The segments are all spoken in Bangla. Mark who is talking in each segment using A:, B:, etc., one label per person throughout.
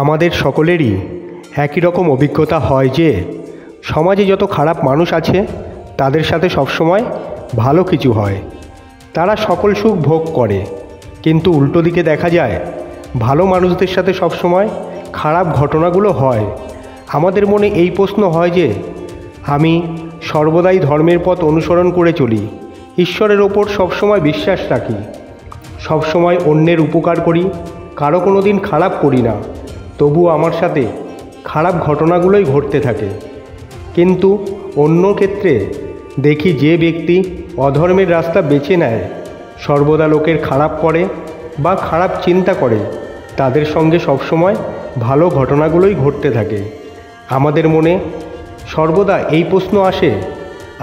A: আমাদের সকলেরই একই রকম অভিজ্ঞতা হয় যে সমাজে যত খারাপ মানুষ আছে তাদের সাথে সবসময় ভালো কিছু হয়, তারা সকল সুখ ভোগ করে। কিন্তু উল্টো দিকে দেখা যায় ভালো মানুষদের সাথে সবসময় খারাপ ঘটনাগুলো হয়। আমাদের মনে এই প্রশ্ন হয় যে আমি সর্বদাই ধর্মের পথ অনুসরণ করে চলি, ঈশ্বরের ওপর সবসময় বিশ্বাস রাখি, সবসময় অন্যের উপকার করি, কারো কোনো দিন খারাপ করি না, তবুও আমার সাথে খারাপ ঘটনাগুলোই ঘটতে থাকে। কিন্তু অন্য ক্ষেত্রে দেখি যে ব্যক্তি অধর্মের রাস্তা বেছে নেয়, সর্বদা লোকের খারাপ করে বা খারাপ চিন্তা করে, তাদের সঙ্গে সবসময় ভালো ঘটনাগুলোই ঘটতে থাকে। আমাদের মনে সর্বদা এই প্রশ্ন আসে,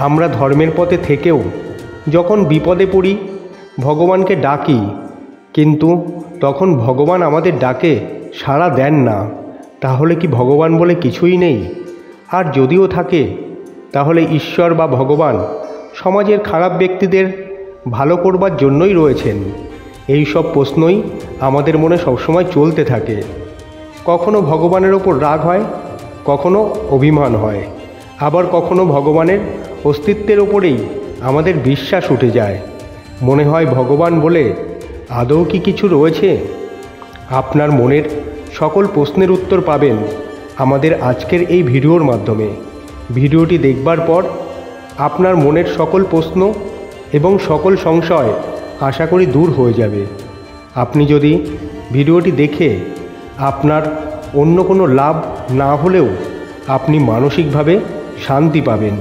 A: আমরা ধর্মের পথে থেকেও যখন বিপদে পড়ি ভগবানকে ডাকি, কিন্তু তখন ভগবান আমাদের ডাকে সাড়া দেন না। তাহলে কি ভগবান বলে কিছুই নেই? আর যদিও থাকে তাহলে ঈশ্বর বা ভগবান সমাজের খারাপ ব্যক্তিদের ভালো করবার জন্যই রয়েছেন। এই সব প্রশ্নই আমাদের মনে সবসময় চলতে থাকে। কখনো ভগবানের ওপর রাগ হয়, কখনো অভিমান হয়, আবার কখনো ভগবানের অস্তিত্বের ওপরেই আমাদের বিশ্বাস উঠে যায়। মনে হয় ভগবান বলে আদৌ কি কিছু রয়েছে? আপনার মনের সকল প্রশ্নের উত্তর পাবেন আমাদের আজকের এই ভিডিওর মাধ্যমে। ভিডিওটি দেখবার পর আপনার মনের সকল প্রশ্ন এবং সকল সংশয় আশা করি দূর হয়ে যাবে। আপনি যদি ভিডিওটি দেখে আপনার অন্য কোনো লাভ না হলেও আপনি মানসিকভাবে শান্তি পাবেন।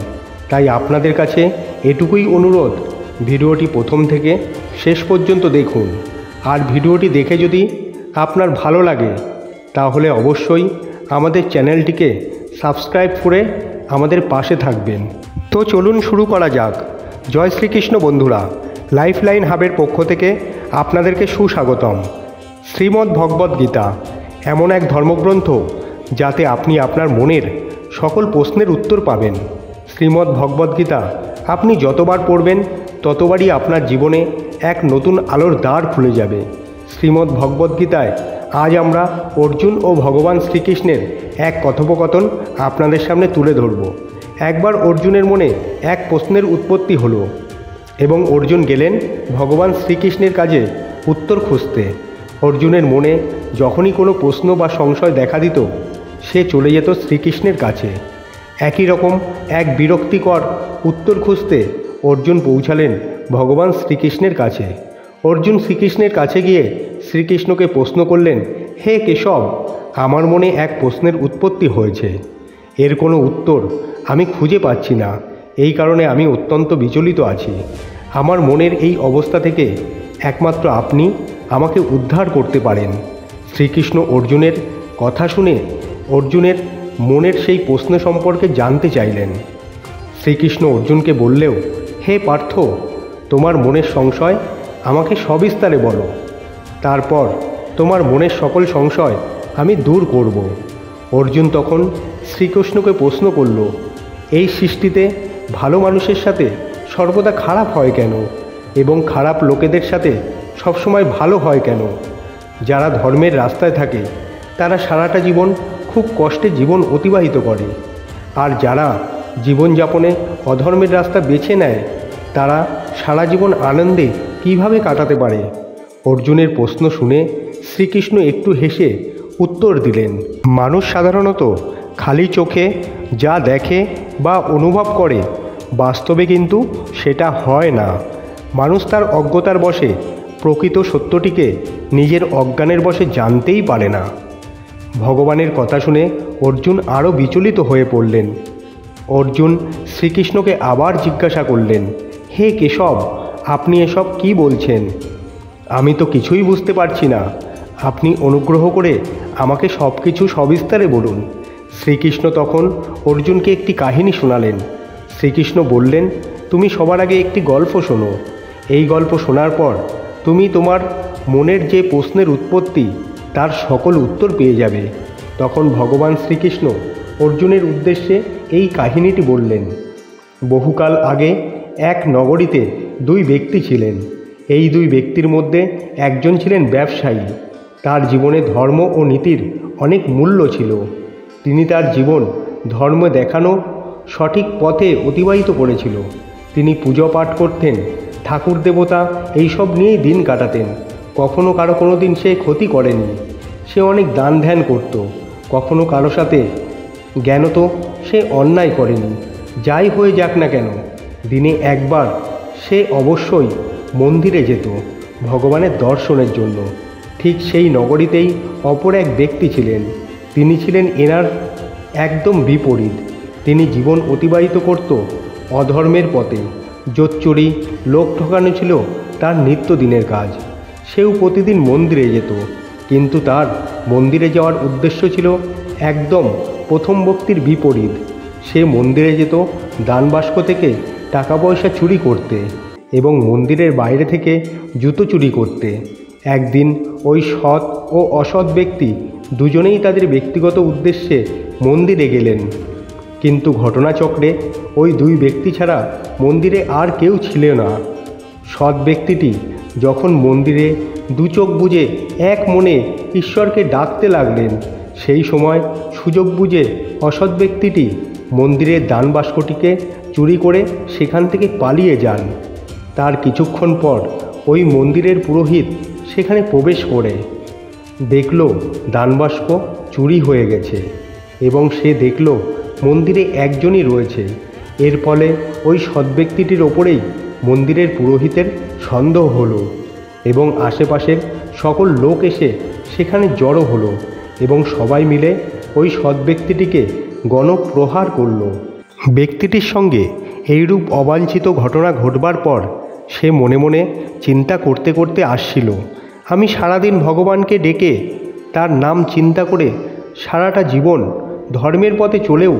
A: তাই আপনাদের কাছে এটুকুই অনুরোধ, ভিডিওটি প্রথম থেকে শেষ পর্যন্ত দেখুন। আর ভিডিওটি দেখে যদি আপনার ভালো লাগে তাহলে অবশ্যই আমাদের চ্যানেলটিকে সাবস্ক্রাইব করে আমাদের পাশে থাকবেন। তো চলুন শুরু করা যাক। জয় শ্রীকৃষ্ণ বন্ধুরা, লাইফলাইন হাবের পক্ষ থেকে আপনাদেরকে সুস্বাগতম। শ্রীমদ্ ভগবদ্ গীতা এমন এক ধর্মগ্রন্থ যাতে আপনি আপনার মনের সকল প্রশ্নের উত্তর পাবেন। শ্রীমদ্ ভগবদ্ গীতা আপনি যতবার পড়বেন ততবারই আপনার জীবনে এক নতুন আলোর দ্বার খুলে যাবে। শ্রীমদ্ ভগবদ্ গীতায় আজ আমরা অর্জুন ও ভগবান শ্রীকৃষ্ণের এক কথোপকথন আপনাদের সামনে তুলে ধরব। একবার অর্জুনের মনে এক প্রশ্নের উৎপত্তি হলো এবং অর্জুন গেলেন ভগবান শ্রীকৃষ্ণের কাছে উত্তর খুঁজতে। অর্জুনের মনে যখনই কোনো প্রশ্ন বা সংশয় দেখা দিত সে চলে যেত শ্রীকৃষ্ণের কাছে। একই রকম এক বিরক্তিকর উত্তর খুঁজতে অর্জুন পৌঁছালেন ভগবান শ্রীকৃষ্ণের কাছে। অর্জুন শ্রীকৃষ্ণের কাছে গিয়ে শ্রীকৃষ্ণকে প্রশ্ন করলেন, হে কেশব, আমার মনে এক প্রশ্নের উৎপত্তি হয়েছে, এর কোনো উত্তর আমি খুঁজে পাচ্ছি না, এই কারণে আমি অত্যন্ত বিচলিত আছি। আমার মনের এই অবস্থা থেকে একমাত্র আপনি আমাকে উদ্ধার করতে পারেন। শ্রীকৃষ্ণ অর্জুনের কথা শুনে অর্জুনের মনের সেই প্রশ্ন সম্পর্কে জানতে চাইলেন। শ্রীকৃষ্ণ অর্জুনকে বললেও, হে পার্থ, তোমার মনের সংশয় আমাকে সবিস্তারে বলো, তারপর তোমার মনের সকল সংশয় আমি দূর করব। অর্জুন তখন শ্রীকৃষ্ণকে প্রশ্ন করল, এই সৃষ্টিতে ভালো মানুষের সাথে সর্বদা খারাপ হয় কেন এবং খারাপ লোকেদের সাথে সবসময় ভালো হয় কেন? যারা ধর্মের রাস্তায় থাকে তারা সারাটা জীবন খুব কষ্টে জীবন অতিবাহিত করে, আর যারা জীবনযাপনে অধর্মের রাস্তা বেছে নেয় তারা সারা জীবন আনন্দে কিভাবে কাটাতে পারে? অর্জুনের প্রশ্ন শুনে শ্রীকৃষ্ণ একটু হেসে উত্তর দিলেন, মানুষ সাধারণত খালি চোখে যা দেখে বা অনুভব করে বাস্তবে কিন্তু সেটা হয় না। মানুষ তার অজ্ঞতার বশে প্রকৃত সত্যটিকে নিজের অজ্ঞানের বশে জানতেই পারে না। ভগবানের কথা শুনে অর্জুন আরও বিচলিত হয়ে পড়লেন। অর্জুন শ্রীকৃষ্ণকে আবার জিজ্ঞাসা করলেন, হে কেশব, আপনি এসব কি বলছেন? আমি তো কিছুই বুঝতে পারছি না, আপনি অনুগ্রহ করে আমাকে সব কিছু সবিস্তারে বলুন। শ্রীকৃষ্ণ তখন অর্জুনকে একটি কাহিনী শোনালেন। শ্রীকৃষ্ণ বললেন, তুমি সবার আগে একটি গল্প শোনো। এই গল্প শোনার পর তুমি তোমার মনের যে প্রশ্নের উৎপত্তি তার সকল উত্তর পেয়ে যাবে। তখন ভগবান শ্রীকৃষ্ণ অর্জুনের উদ্দেশ্যে এই কাহিনীটি বললেন। বহুকাল আগে এক নগরীতে দুই ব্যক্তি ছিলেন। এই দুই ব্যক্তির মধ্যে একজন ছিলেন ব্যবসায়ী, তার জীবনে ধর্ম ও নীতির অনেক মূল্য ছিল। তিনি তার জীবন ধর্ম দেখানো সঠিক পথে অতিবাহিত করেছিল। তিনি পুজো পাঠ করতেন, ঠাকুর দেবতা এইসব নিয়েই দিন কাটাতেন। কখনো কারো কোনো দিন সে ক্ষতি করেনি। সে অনেক দান ধ্যান করত, কখনো কারো সাথে জ্ঞানত সে অন্যায় করেনি। যাই হয়ে যাক না কেন, দিনে একবার সে অবশ্যই মন্দিরে যেত ভগবানের দর্শনের জন্য। ঠিক সেই নগরীতেই অপর এক ব্যক্তি ছিলেন। তিনি ছিলেন এনার একদম বিপরীত। তিনি জীবন অতিবাহিত করত অধর্মের পথে। জোচ্চুরি, লোক ঠকানো ছিল তার নিত্যদিনের কাজ। সেও প্রতিদিন মন্দিরে যেত, কিন্তু তার মন্দিরে যাওয়ার উদ্দেশ্য ছিল একদম প্রথম ব্যক্তির বিপরীত। সে মন্দিরে যেত দান বাক্স থেকে টাকা পয়সা চুরি করতে এবং মন্দিরের বাইরে থেকে জুতো চুরি করতে। একদিন ওই সৎ ও অসৎ ব্যক্তি দুজনেই তাদের ব্যক্তিগত উদ্দেশ্যে মন্দিরে গেলেন, কিন্তু ঘটনাচক্রে ওই দুই ব্যক্তি ছাড়া মন্দিরে আর কেউ ছিল না। সৎ ব্যক্তিটি যখন মন্দিরে দু চোখ বুজে এক মনে ঈশ্বরকে ডাকতে লাগলেন, সেই সময় সুযোগ বুঝে অসৎ ব্যক্তিটি মন্দিরের দান বাক্সটিকে চুরি করে সেখান থেকে পালিয়ে যান। তার কিছুক্ষণ পর ওই মন্দিরের পুরোহিত সেখানে প্রবেশ করে দেখল দান বাক্স চুরি হয়ে গেছে এবং সে দেখল মন্দিরে একজনই রয়েছে। এর ফলে ওই সৎ ব্যক্তিটির ওপরেই মন্দিরের পুরোহিতের সন্দেহ হলো এবং আশেপাশের সকল লোক এসে সেখানে জড়ো হলো এবং সবাই মিলে ওই সৎ ব্যক্তিটিকে গণপ্রহার করল। ব্যক্তিটির সঙ্গে এইরূপ অবাঞ্ছিত ঘটনা ঘটবার পর সে মনে মনে চিন্তা করতে করতে আসছিল, আমি সারাদিন ভগবানকে ডেকে তার নাম চিন্তা করে সারাটা জীবন ধর্মের পথে চলেও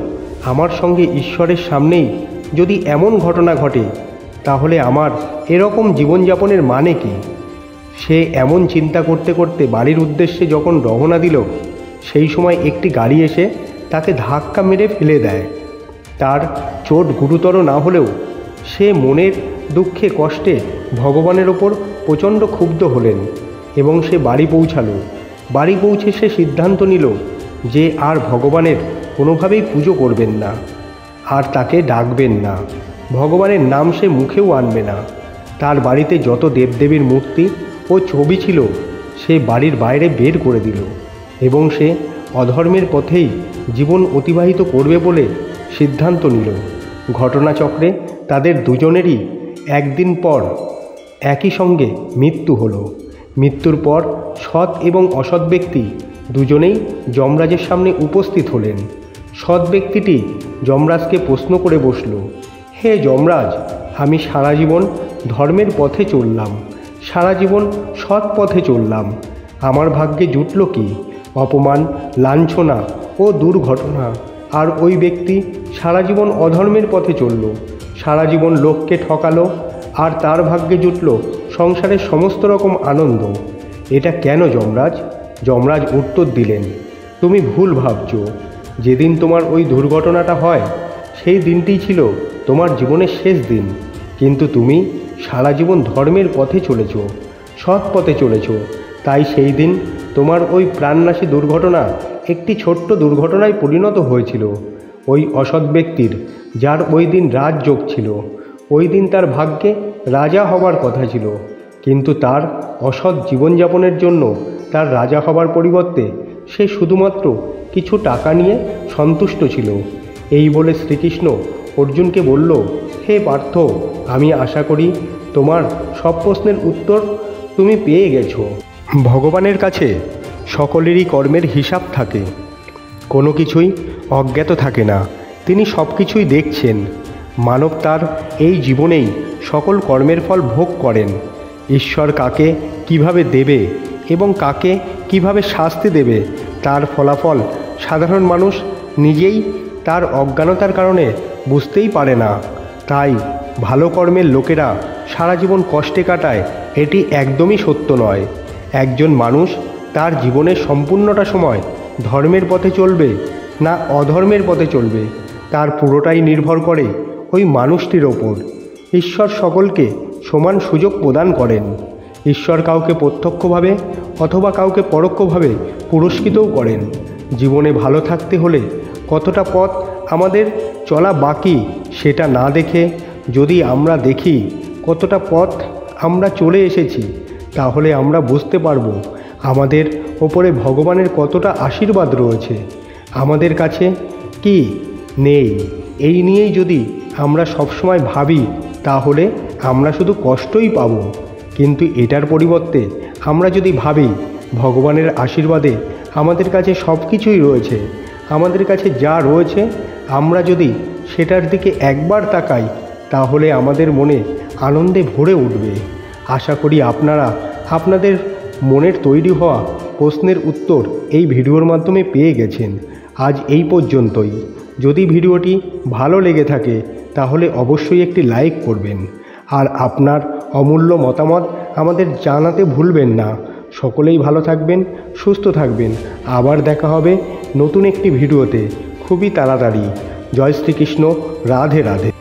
A: আমার সঙ্গে ঈশ্বরের সামনেই যদি এমন ঘটনা ঘটে, তাহলে আমার এরকম জীবনযাপনের মানে কি? সে এমন চিন্তা করতে করতে বাড়ির উদ্দেশ্যে যখন রওনা দিল, সেই সময় একটি গাড়ি এসে তাকে ধাক্কা মেরে ফেলে দেয়। তার চোট গুরুতর না হলেও সে মনের দুঃখে কষ্টে ভগবানের ওপর প্রচণ্ড ক্ষুব্ধ হলেন এবং সে বাড়ি পৌঁছালো। বাড়ি পৌঁছে সে সিদ্ধান্ত নিল যে আর ভগবানের কোনোভাবেই পুজো করবেন না, আর তাকে ডাকবেন না, ভগবানের নাম সে মুখেও আনবে না। তার বাড়িতে যত দেবদেবীর মূর্তি ও ছবি ছিল সে বাড়ির বাইরে বের করে দিল এবং সে অধর্মের পথেই জীবন অতিবাহিত করবে বলে সিদ্ধান্ত নিল। ঘটনাচক্রে তাদের দুজনেরই একদিন পর একই সঙ্গে মৃত্যু হলো। মৃত্যুর পর সৎ এবং অসৎ ব্যক্তি দুজনেই যমরাজের সামনে উপস্থিত হলেন। সৎ ব্যক্তিটি যমরাজকে প্রশ্ন করে বসল, হে যমরাজ, আমি সারা জীবন ধর্মের পথে চললাম, সারা জীবন সৎ পথে চললাম, আমার ভাগ্যে জুটল কি? অপমান, লাঞ্ছনা ও দুর্ঘটনা। আর ওই ব্যক্তি সারা জীবন অধর্মের পথে চলল, সারা জীবন লোককে ঠকালো, আর তার ভাগ্যে জুটল সংসারের সমস্ত রকম আনন্দ। এটা কেন যমরাজ? যমরাজ উত্তর দিলেন, তুমি ভুল ভাবছ। যেদিন তোমার ওই দুর্ঘটনাটা হয় সেই দিনটিই ছিল তোমার জীবনের শেষ দিন, কিন্তু তুমি সারা জীবন ধর্মের পথে চলেছ, সৎ পথে চলেছ, তাই সেই দিন তোমার ওই প্রাণনাশী দুর্ঘটনা একটি ছোট্ট দুর্ঘটনায় পরিণত হয়েছিল। ওই অসৎ ব্যক্তির, যার ওই দিন রাজযোগ ছিল, ওই দিন তার ভাগ্যে রাজা হবার কথা ছিল, কিন্তু তার অসৎ জীবনযাপনের জন্য তার রাজা হবার পরিবর্তে সে শুধুমাত্র কিছু টাকা নিয়ে সন্তুষ্ট ছিল। এই বলে শ্রীকৃষ্ণ অর্জুনকে বলল, হে পার্থ, আমি আশা করি তোমার সব প্রশ্নের উত্তর তুমি পেয়ে গেছো। ভগবানের কাছে সকলেরই কর্মের হিসাব থাকে, কোনো কিছুই অজ্ঞাত থাকে না। তিনি সব কিছুই দেখছেন। মানব তার এই জীবনেই সকল কর্মের ফল ভোগ করেন। ঈশ্বর কাকে কিভাবে দেবে এবং কাকে কিভাবে শাস্তি দেবে তার ফলাফল সাধারণ মানুষ নিজেই তার অজ্ঞানতার কারণে বুঝতেই পারে না। তাই ভালো কর্মের লোকেরা সারা জীবন কষ্টে কাটায়, এটি একদমই সত্য নয়। একজন মানুষ তার জীবনের সম্পূর্ণটা সময় ধর্মের পথে চলবে না অধর্মের পথে চলবে, তার পুরোটাই নির্ভর করে ওই মানুষটির ওপর। ঈশ্বর সকলকে সমান সুযোগ প্রদান করেন। ঈশ্বর কাউকে প্রত্যক্ষভাবে অথবা কাউকে পরোক্ষভাবে পুরস্কৃতও করেন। জীবনে ভালো থাকতে হলে কতটা পথ আমাদের চলা বাকি সেটা না দেখে যদি আমরা দেখি কতটা পথ আমরা চলে এসেছি, তাহলে আমরা বুঝতে পারবো আমাদের ওপরে ভগবানের কতটা আশীর্বাদ রয়েছে। আমাদের কাছে কি নেই এই নিয়েই যদি আমরা সবসময় ভাবি, তাহলে আমরা শুধু কষ্টই পাব। কিন্তু এটার পরিবর্তে আমরা যদি ভাবি ভগবানের আশীর্বাদে আমাদের কাছে সব কিছুই রয়েছে, আমাদের কাছে যা রয়েছে আমরা যদি সেটার দিকে একবার তাকাই, তাহলে আমাদের মনে আনন্দে ভরে উঠবে। আশা করি আপনারা আপনাদের মনের তৈরি হওয়া প্রশ্নের উত্তর এই ভিডিওর মাধ্যমে পেয়ে গেছেন। আজ এই পর্যন্তই। যদি ভিডিওটি ভালো লেগে থাকে তাহলে অবশ্যই একটি লাইক করবেন, আর আপনার অমূল্য মতামত আমাদের জানাতে ভুলবেন না। সকলেই ভালো থাকবেন, সুস্থ থাকবেন। আবার দেখা হবে নতুন একটি ভিডিওতে খুবই তাড়াতাড়ি। জয় শ্রীকৃষ্ণ। রাধে রাধে।